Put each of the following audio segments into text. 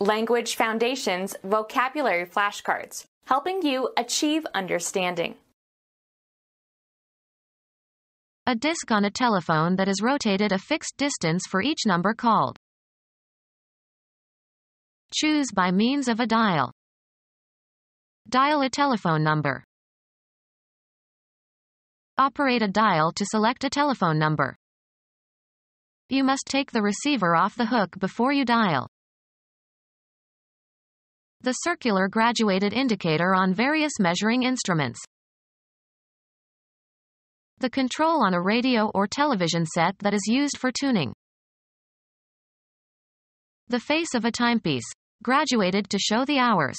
Language Foundations Vocabulary Flashcards, helping you achieve understanding. A disc on a telephone that is rotated a fixed distance for each number called. Choose by means of a dial. Dial a telephone number. Operate a dial to select a telephone number. You must take the receiver off the hook before you dial. The circular graduated indicator on various measuring instruments. The control on a radio or television set that is used for tuning. The face of a timepiece, graduated to show the hours.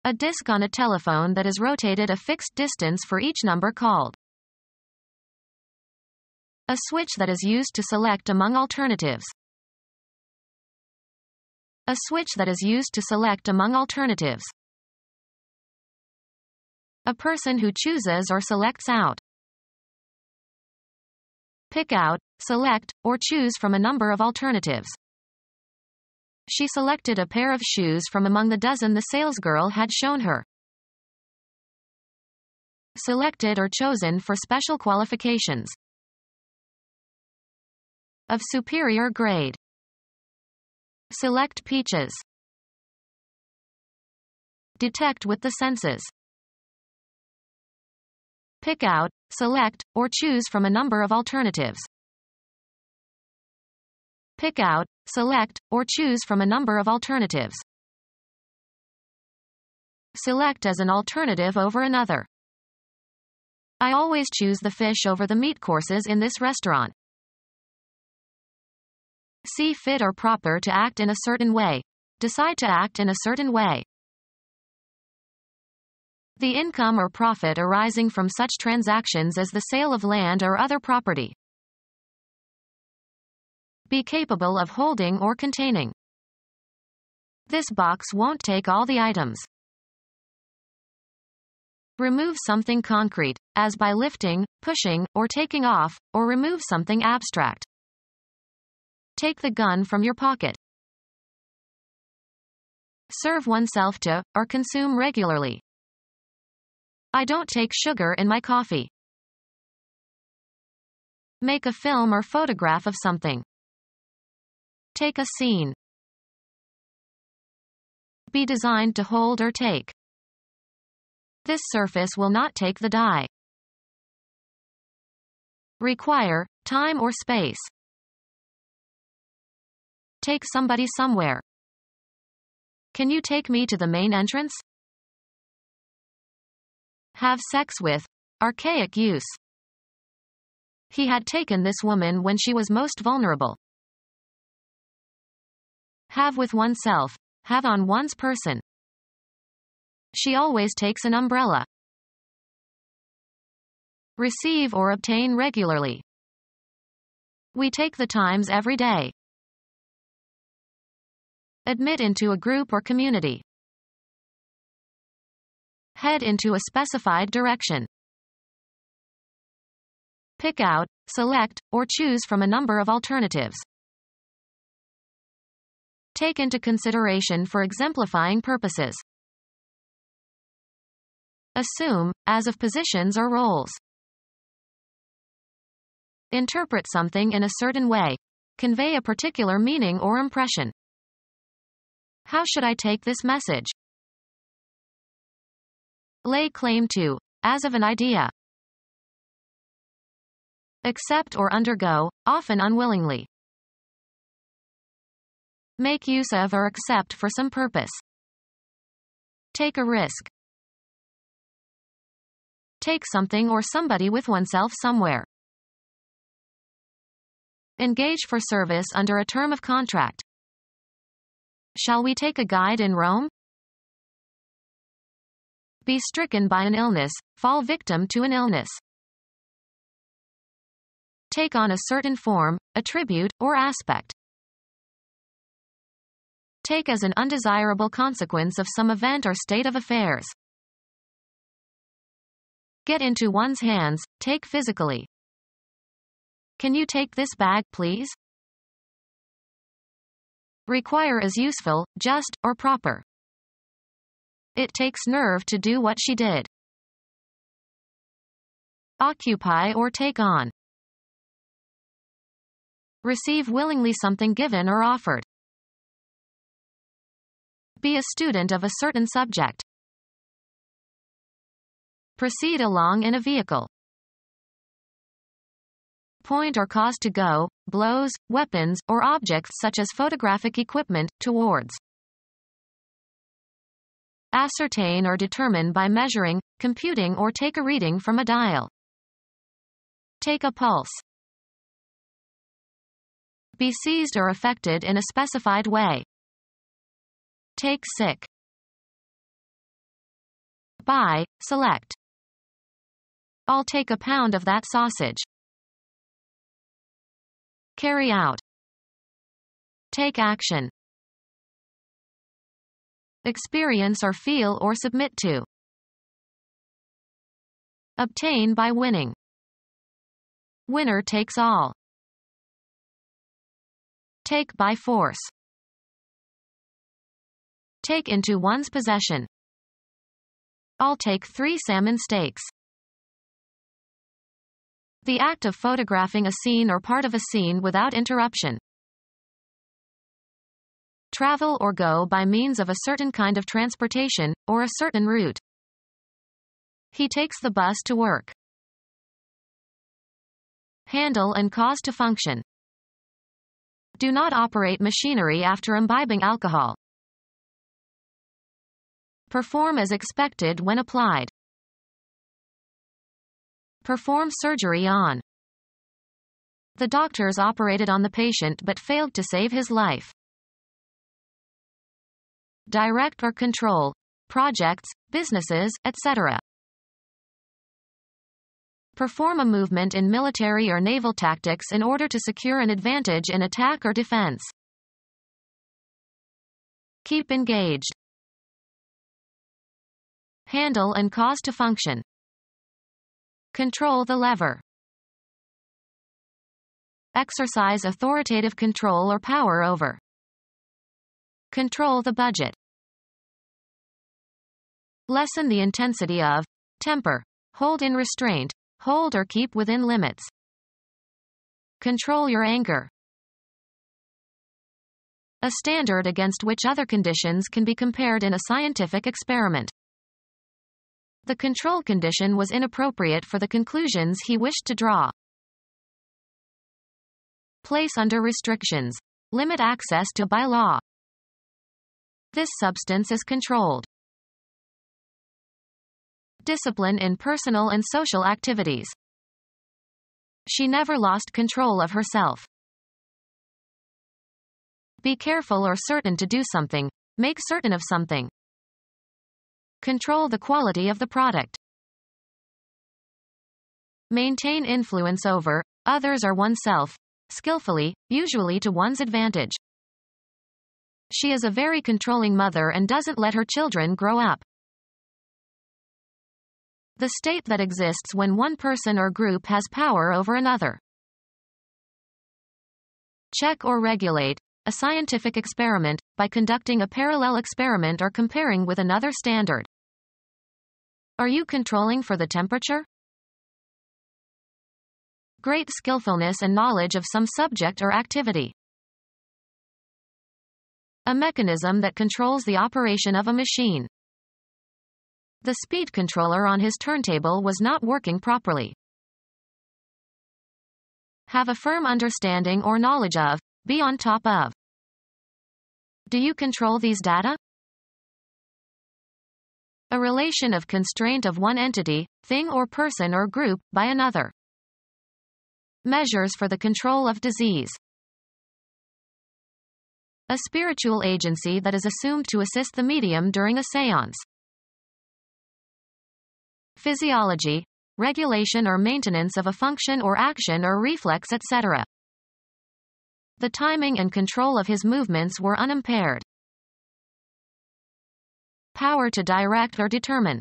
A disc on a telephone that is rotated a fixed distance for each number called. A switch that is used to select among alternatives. A switch that is used to select among alternatives. A person who chooses or selects out. Pick out, select, or choose from a number of alternatives. She selected a pair of shoes from among the dozen the salesgirl had shown her. Selected or chosen for special qualifications. Of superior grade. Select peaches. Detect with the senses. Pick out, select, or choose from a number of alternatives. Pick out, select, or choose from a number of alternatives. Select as an alternative over another. I always choose the fish over the meat courses in this restaurant. See fit or proper to act in a certain way. Decide to act in a certain way. The income or profit arising from such transactions as the sale of land or other property. Be capable of holding or containing. This box won't take all the items. Remove something concrete, as by lifting, pushing, or taking off, or remove something abstract. Take the gun from your pocket. Serve oneself to, or consume regularly. I don't take sugar in my coffee. Make a film or photograph of something. Take a scene. Be designed to hold or take. This surface will not take the die. Require, time or space. Take somebody somewhere. Can you take me to the main entrance? Have sex with. Archaic use. He had taken this woman when she was most vulnerable. Have with oneself. Have on one's person. She always takes an umbrella. Receive or obtain regularly. We take the Times every day. Admit into a group or community. Head into a specified direction. Pick out, select, or choose from a number of alternatives. Take into consideration for exemplifying purposes. Assume, as of positions or roles. Interpret something in a certain way. Convey a particular meaning or impression. How should I take this message? Lay claim to, as of an idea. Accept or undergo, often unwillingly. Make use of or accept for some purpose. Take a risk. Take something or somebody with oneself somewhere. Engage for service under a term of contract. Shall we take a guide in Rome? Be stricken by an illness, fall victim to an illness. Take on a certain form, attribute, or aspect. Take as an undesirable consequence of some event or state of affairs. Get into one's hands, take physically. Can you take this bag, please? Require is useful, just, or proper. It takes nerve to do what she did. Occupy or take on. Receive willingly something given or offered. Be a student of a certain subject. Proceed along in a vehicle. Point or cause to go, blows, weapons, or objects such as photographic equipment, towards. Ascertain or determine by measuring, computing or take a reading from a dial. Take a pulse. Be seized or affected in a specified way. Take sick. Buy, select. I'll take a pound of that sausage. Carry out. Take action. Experience or feel or submit to. Obtain by winning. Winner takes all. Take by force. Take into one's possession. I'll take 3 salmon steaks. The act of photographing a scene or part of a scene without interruption. Travel or go by means of a certain kind of transportation, or a certain route. He takes the bus to work. Handle and cause to function. Do not operate machinery after imbibing alcohol. Perform as expected when applied. Perform surgery on. The doctors operated on the patient but failed to save his life. Direct or control projects, businesses, etc. Perform a movement in military or naval tactics in order to secure an advantage in attack or defense. Keep engaged. Handle and cause to function. Control the lever. Exercise authoritative control or power over. Control the budget. Lessen the intensity of temper. Hold in restraint. Hold or keep within limits. Control your anger. A standard against which other conditions can be compared in a scientific experiment. The control condition was inappropriate for the conclusions he wished to draw. Place under restrictions. Limit access to by law. This substance is controlled. Discipline in personal and social activities. She never lost control of herself. Be careful or certain to do something. Make certain of something. Control the quality of the product. Maintain influence over others or oneself, skillfully, usually to one's advantage. She is a very controlling mother and doesn't let her children grow up. The state that exists when one person or group has power over another. Check or regulate a scientific experiment by conducting a parallel experiment or comparing with another standard. Are you controlling for the temperature? Great skillfulness and knowledge of some subject or activity. A mechanism that controls the operation of a machine. The speed controller on his turntable was not working properly. Have a firm understanding or knowledge of, be on top of. Do you control these data? A relation of constraint of one entity, thing or person or group, by another. Measures for the control of disease. A spiritual agency that is assumed to assist the medium during a séance. Physiology, regulation or maintenance of a function or action or reflex, etc. The timing and control of his movements were unimpaired. Power to direct or determine.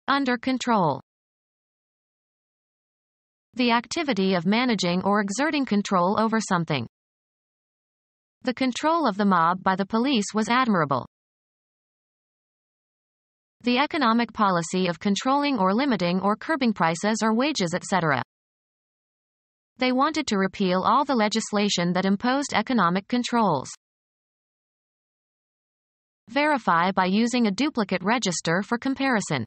Under control. The activity of managing or exerting control over something. The control of the mob by the police was admirable. The economic policy of controlling or limiting or curbing prices or wages, etc. They wanted to repeal all the legislation that imposed economic controls. Verify by using a duplicate register for comparison.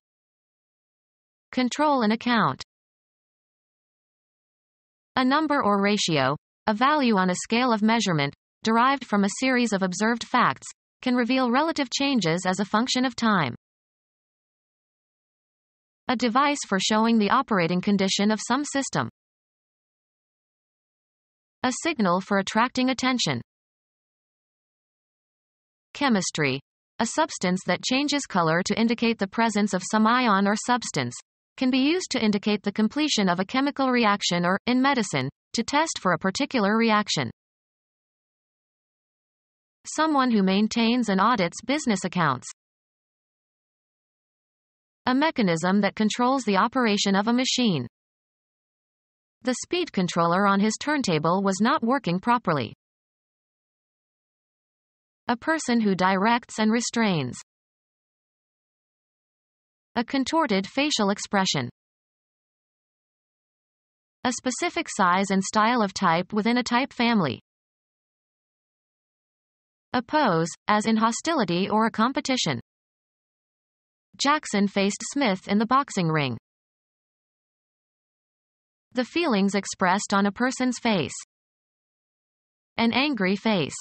Control an account. A number or ratio, a value on a scale of measurement, derived from a series of observed facts, can reveal relative changes as a function of time. A device for showing the operating condition of some system. A signal for attracting attention. Chemistry. A substance that changes color to indicate the presence of some ion or substance, can be used to indicate the completion of a chemical reaction or, in medicine, to test for a particular reaction. Someone who maintains and audits business accounts. A mechanism that controls the operation of a machine. The speed controller on his turntable was not working properly. A person who directs and restrains. A contorted facial expression. A specific size and style of type within a type family. A pose, as in hostility or a competition. Jackson faced Smith in the boxing ring. The feelings expressed on a person's face. An angry face.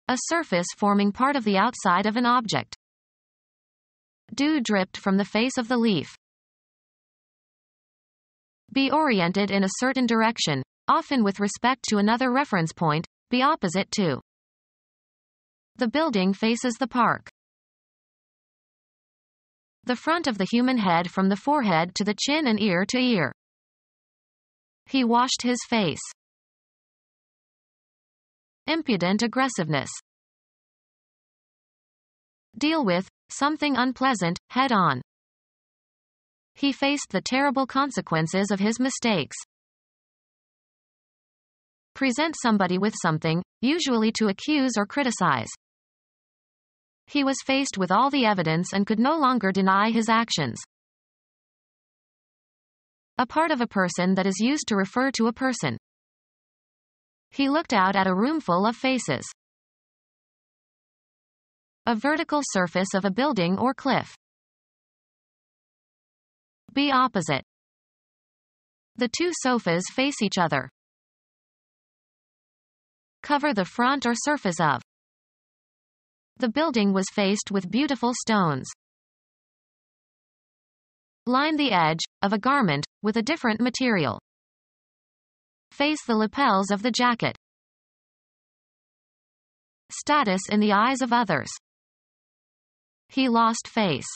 A surface forming part of the outside of an object. Dew dripped from the face of the leaf. Be oriented in a certain direction, often with respect to another reference point, be opposite to. The building faces the park. The front of the human head from the forehead to the chin and ear to ear. He washed his face. Impudent aggressiveness. Deal with something unpleasant, head on. He faced the terrible consequences of his mistakes. Present somebody with something, usually to accuse or criticize. He was faced with all the evidence and could no longer deny his actions. A part of a person that is used to refer to a person. He looked out at a room full of faces. A vertical surface of a building or cliff. Be opposite. The two sofas face each other. Cover the front or surface of. The building was faced with beautiful stones. Line the edge of a garment with a different material. Face the lapels of the jacket. Status in the eyes of others. He lost face.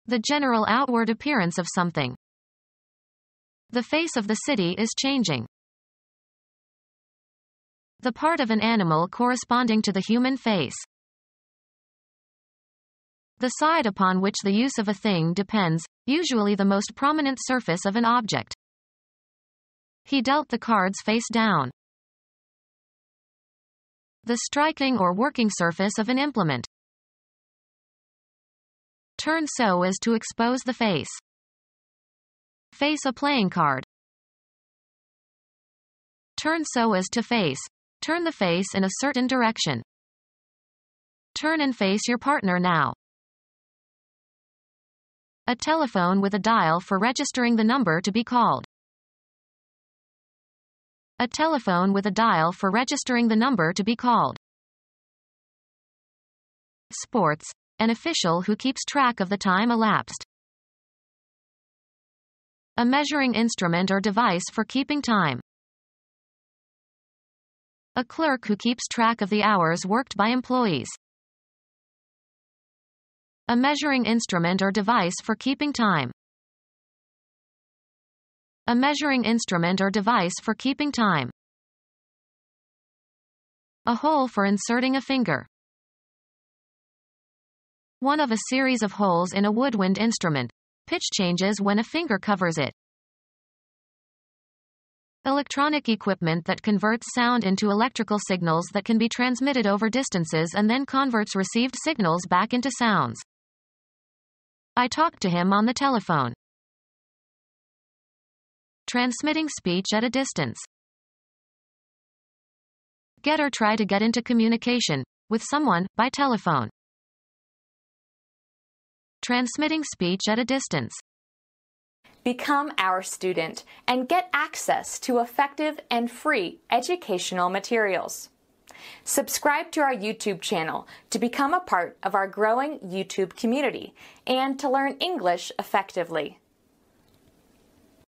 The general outward appearance of something. The face of the city is changing. The part of an animal corresponding to the human face. The side upon which the use of a thing depends, usually the most prominent surface of an object. He dealt the cards face down. The striking or working surface of an implement. Turn so as to expose the face. Face a playing card. Turn so as to face. Turn the face in a certain direction. Turn and face your partner now. A telephone with a dial for registering the number to be called. A telephone with a dial for registering the number to be called. Sports. An official who keeps track of the time elapsed. A measuring instrument or device for keeping time. A clerk who keeps track of the hours worked by employees. A measuring instrument or device for keeping time. A measuring instrument or device for keeping time. A hole for inserting a finger. One of a series of holes in a woodwind instrument. Pitch changes when a finger covers it. Electronic equipment that converts sound into electrical signals that can be transmitted over distances and then converts received signals back into sounds. I talked to him on the telephone. Transmitting speech at a distance. Get or try to get into communication with someone by telephone. Transmitting speech at a distance. Become our student and get access to effective and free educational materials. Subscribe to our YouTube channel to become a part of our growing YouTube community and to learn English effectively.